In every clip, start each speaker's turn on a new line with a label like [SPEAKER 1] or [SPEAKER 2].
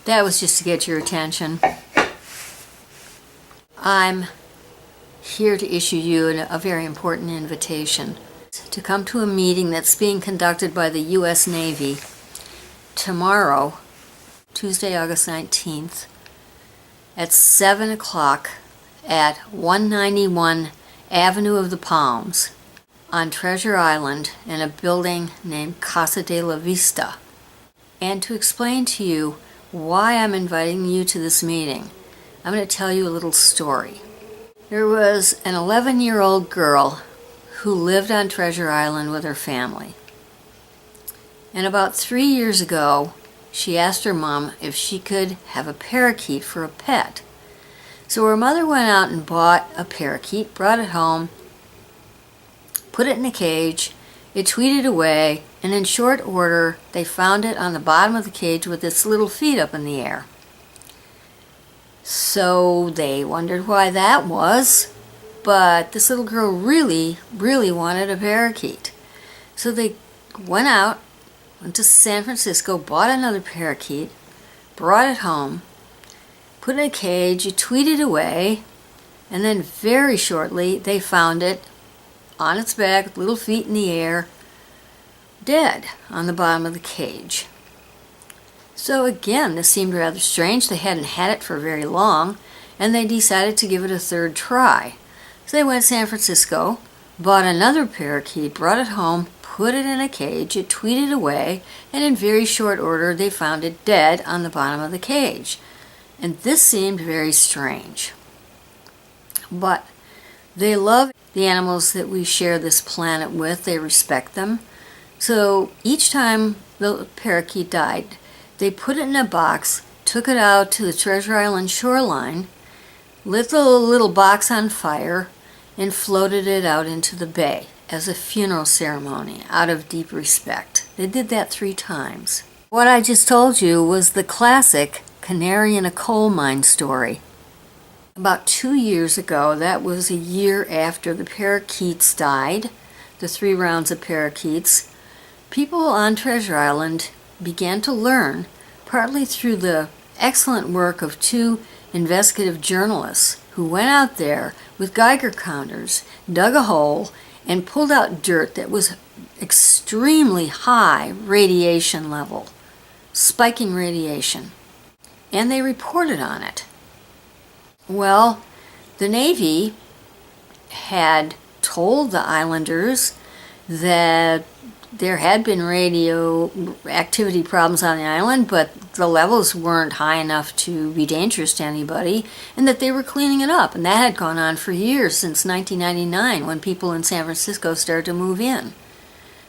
[SPEAKER 1] That was just to get your attention. I'm here to issue you a very important invitation to come to a meeting that's being conducted by the U.S. Navy tomorrow, Tuesday, August 19th, at 7 o'clock at 191 Avenue of the Palms on Treasure Island in a building named Casa de la Vista. And to explain to you why I'm inviting you to this meeting, I'm going to tell you a little story. There was an 11-year-old girl who lived on Treasure Island with her family. And about 3 years ago, she asked her mom if she could have a parakeet for a pet. So her mother went out and bought a parakeet, brought it home, put it in a cage, it tweeted away, and in short order, they found it on the bottom of the cage with its little feet up in the air. So they wondered why that was, but this little girl really wanted a parakeet. So they went to San Francisco, bought another parakeet, brought it home, put it in a cage, it tweeted away, and then very shortly they found it on its back with little feet in the air, dead on the bottom of the cage. So again, this seemed rather strange. They hadn't had it for very long, and they decided to give it a third try. So they went to San Francisco, bought another parakeet, brought it home, put it in a cage, it tweeted away, and in very short order they found it dead on the bottom of the cage. And this seemed very strange. But they love the animals that we share this planet with. They respect them. So each time the parakeet died, they put it in a box, took it out to the Treasure Island shoreline, lit the little box on fire, and floated it out into the bay as a funeral ceremony out of deep respect. They did that 3 times. What I just told you was the classic canary in a coal mine story. About 2 years ago, that was a year after the parakeets died, the 3 rounds of parakeets, people on Treasure Island began to learn, partly through the excellent work of 2 investigative journalists who went out there with Geiger counters, dug a hole, and pulled out dirt that was extremely high radiation level, spiking radiation, and they reported on it. Well, the Navy had told the islanders that there had been radioactivity problems on the island, but the levels weren't high enough to be dangerous to anybody, and that they were cleaning it up. And that had gone on for years, since 1999, when people in San Francisco started to move in.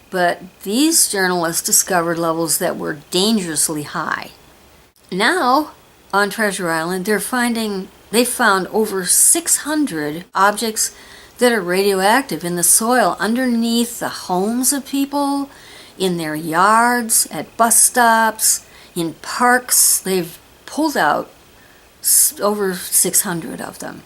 [SPEAKER 1] But these journalists discovered levels that were dangerously high. Now, on Treasure Island, they found over 600 objects that are radioactive in the soil underneath the homes of people, in their yards, at bus stops, in parks. They've pulled out over 600 of them.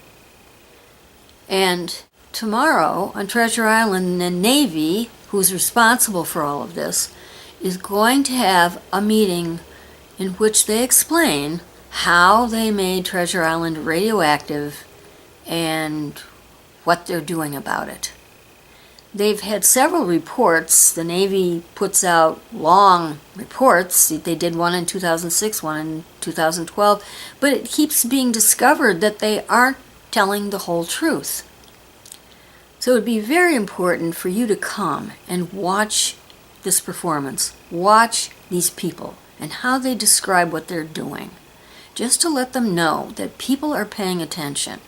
[SPEAKER 1] And tomorrow on Treasure Island, the Navy, who's responsible for all of this, is going to have a meeting in which they explain how they made Treasure Island radioactive and what they're doing about it. They've had several reports. The Navy puts out long reports. They did one in 2006, one in 2012, but it keeps being discovered that they aren't telling the whole truth. So it would be very important for you to come and watch this performance. Watch these people and how they describe what they're doing, just to let them know that people are paying attention.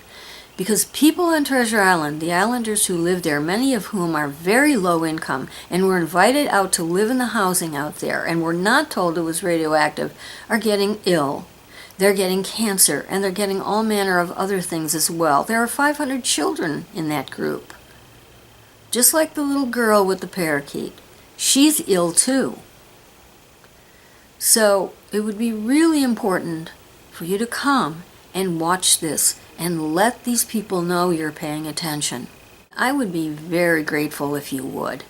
[SPEAKER 1] Because people on Treasure Island, the islanders who live there, many of whom are very low income and were invited out to live in the housing out there and were not told it was radioactive, are getting ill. They're getting cancer, and they're getting all manner of other things as well. There are 500 children in that group. Just like the little girl with the parakeet. She's ill too. So it would be really important for you to come and watch this and let these people know you're paying attention. I would be very grateful if you would.